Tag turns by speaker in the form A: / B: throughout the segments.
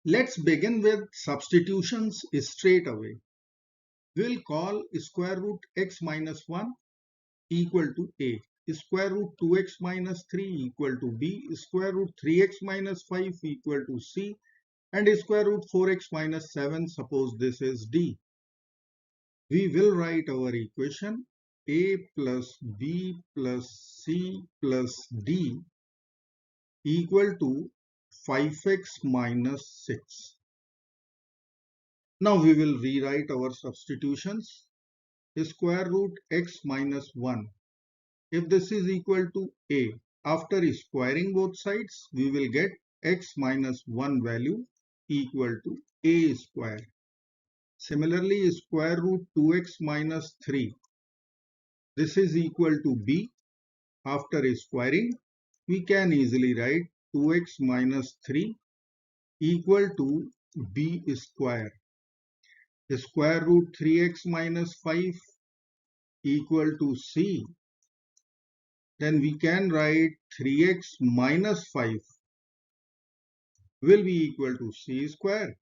A: Let's begin with substitutions straight away. We'll call square root x minus 1 equal to a, square root 2x minus 3 equal to b, square root 3x minus 5 equal to c, and square root 4x minus 7, suppose this is d. We will write our equation a plus b plus c plus d equal to 5x minus 6. Now we will rewrite our substitutions. Square root x minus 1. If this is equal to a, after squaring both sides, we will get x minus 1 value equal to a square. Similarly, square root 2x minus 3. This is equal to b. After squaring, we can easily write 2x minus 3 equal to b square. Square root 3x minus 5 equal to c. Then we can write 3x minus 5 will be equal to c square,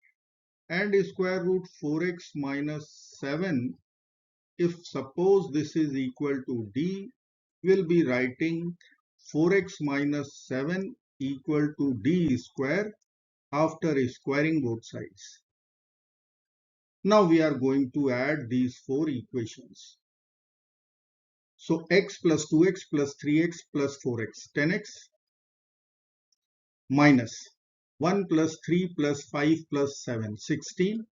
A: and square root 4x minus 7, if suppose this is equal to d, will be writing 4x minus 7 equal to d square after squaring both sides. Now we are going to add these four equations. So x plus 2x plus 3x plus 4x, 10x, minus 1 plus 3 plus 5 plus 7, 16,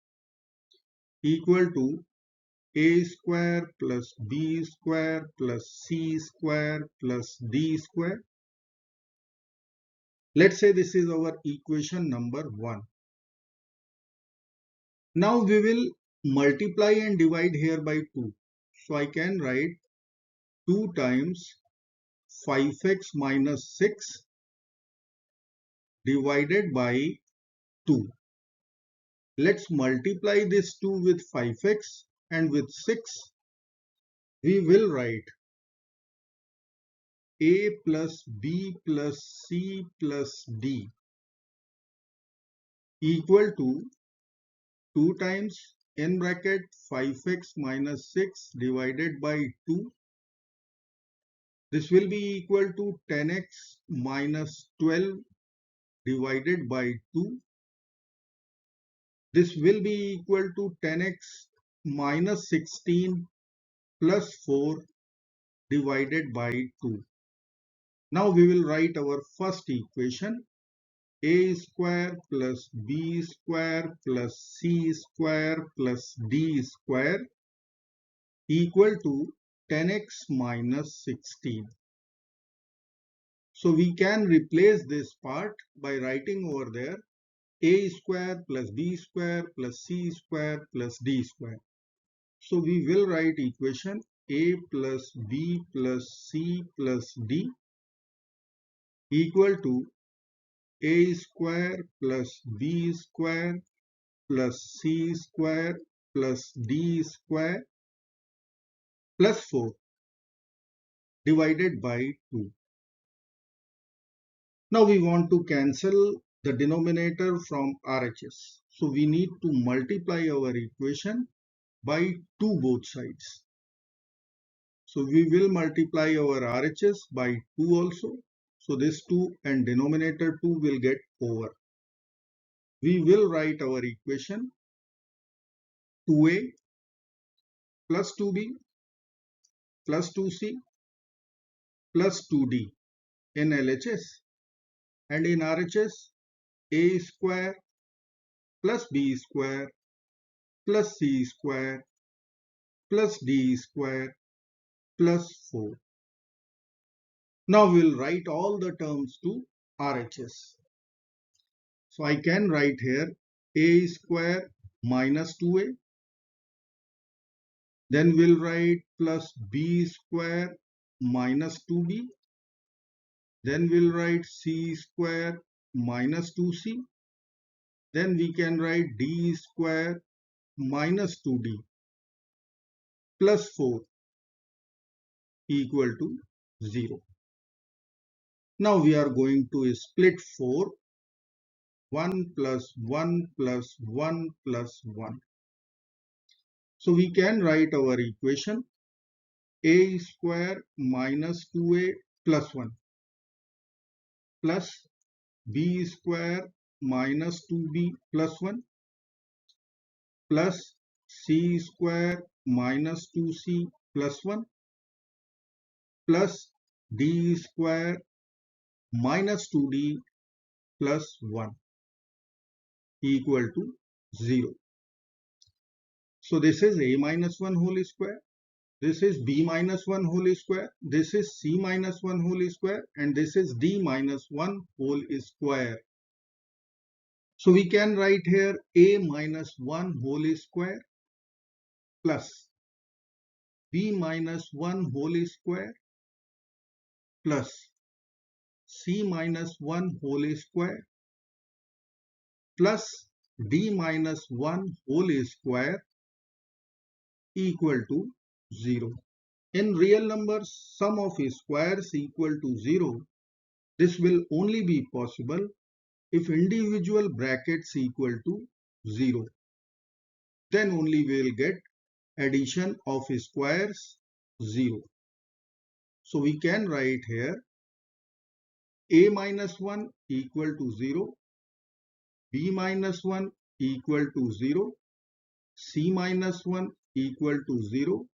A: equal to a square plus b square plus c square plus d square. Let's say this is our equation number 1. Now we will multiply and divide here by 2. So I can write 2 times 5x minus 6 divided by 2. Let's multiply this 2 with 5x and with 6. We will write a plus b plus c plus d equal to 2 times in bracket 5x minus 6 divided by 2. This will be equal to 10x minus 12 divided by 2. This will be equal to 10x minus 16 plus 4 divided by 2. Now we will write our first equation, a square plus b square plus c square plus d square equal to 10x minus 16. So we can replace this part by writing over there a square plus b square plus c square plus d square. So we will write equation a plus b plus c plus d equal to a square plus b square plus c square plus d square plus 4 divided by 2. Now we want to cancel the denominator from RHS. So we need to multiply our equation by 2 both sides. So we will multiply our RHS by 2 also. So this 2 and denominator 2 will get over. We will write our equation 2a plus 2b plus 2c plus 2d in LHS, and in RHS a square plus b square plus c square plus d square plus 4. Now we'll write all the terms to RHS. So I can write here a square minus 2a. Then we'll write plus b square minus 2b. Then we'll write c square minus 2c. Then we can write d square minus 2d plus 4 equal to 0. Now we are going to split 4 1 plus 1 plus 1 plus 1. So we can write our equation a square minus 2a plus 1 plus b square minus 2b plus 1 plus c square minus 2c plus 1 plus d square minus 2d plus 1 equal to 0. So this is a minus 1 whole square, this is b minus 1 whole square, this is c minus 1 whole square, and this is d minus 1 whole square. So we can write here a minus 1 whole square plus b minus 1 whole square plus c minus 1 whole square plus d minus 1 whole square equal to 0. In real numbers, sum of squares equal to 0. This will only be possible if individual brackets equal to 0. Then only we will get addition of squares 0. So we can write here a minus 1 equal to 0, b minus 1 equal to 0, c minus 1 equal to 0,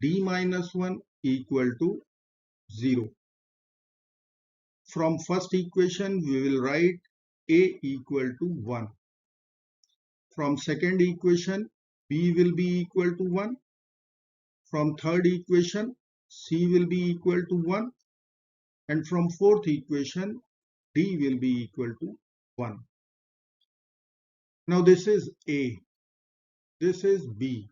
A: d minus 1 equal to 0. From first equation we will write a equal to 1. From second equation b will be equal to 1. From third equation c will be equal to 1. And from fourth equation d will be equal to 1. Now this is a, this is b.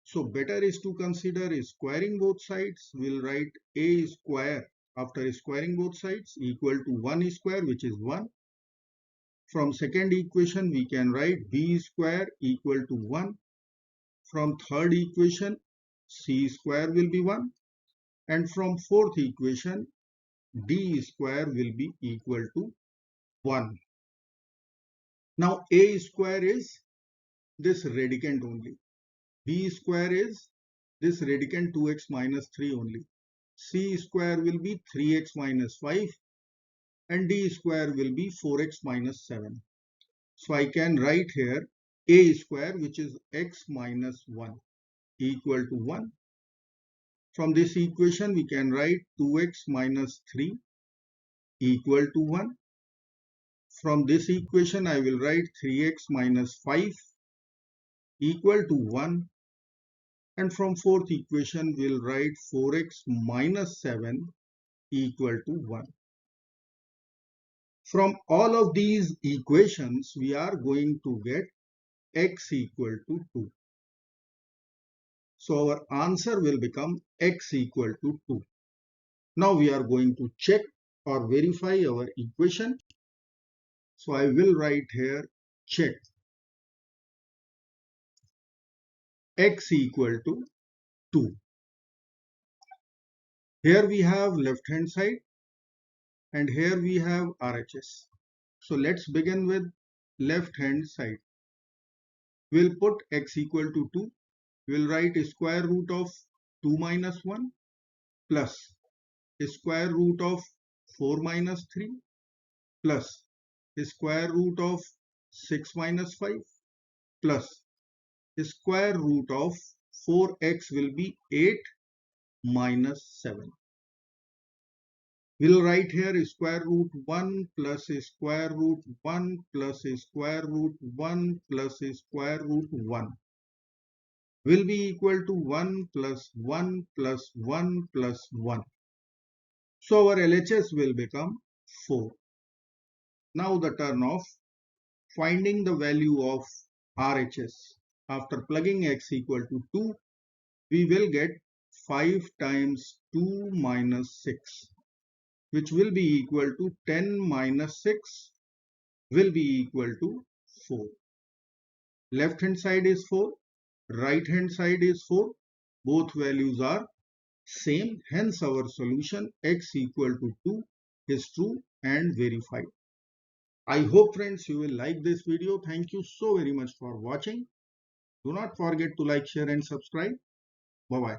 A: So better is to consider squaring both sides. We'll write a square after squaring both sides equal to 1 square, which is 1. From second equation we can write b square equal to 1. From third equation c square will be 1. And from fourth equation d square will be equal to 1. Now a square is this radicand only. B square is this radicand 2x minus 3 only. C square will be 3x minus 5 and D square will be 4x minus 7. So I can write here A square, which is x minus 1 equal to 1. From this equation we can write 2x minus 3 equal to 1. From this equation I will write 3x minus 5 equal to 1. And from fourth equation we'll write 4x minus 7 equal to 1. From all of these equations we are going to get x equal to 2. So our answer will become x equal to 2. Now we are going to check or verify our equation. So I will write here check x equal to 2. Here we have left hand side and here we have RHS. So let's begin with left hand side. We'll put x equal to 2. We'll write square root of 2 minus 1 plus square root of 4 minus 3 plus square root of 6 minus 5 plus square root of 4x will be 8 minus 7. We'll write here square root 1 plus square root 1 plus square root 1 plus square root 1 will be equal to 1 plus 1 plus 1 plus 1. So our LHS will become 4. Now the turn of finding the value of RHS. After plugging x equal to 2, we will get 5 times 2 minus 6, which will be equal to 10 minus 6 will be equal to 4. Left hand side is 4, right hand side is 4. Both values are same. Hence our solution x equal to 2 is true and verified. I hope friends you will like this video. Thank you so very much for watching. Do not forget to like, share and subscribe. Bye bye.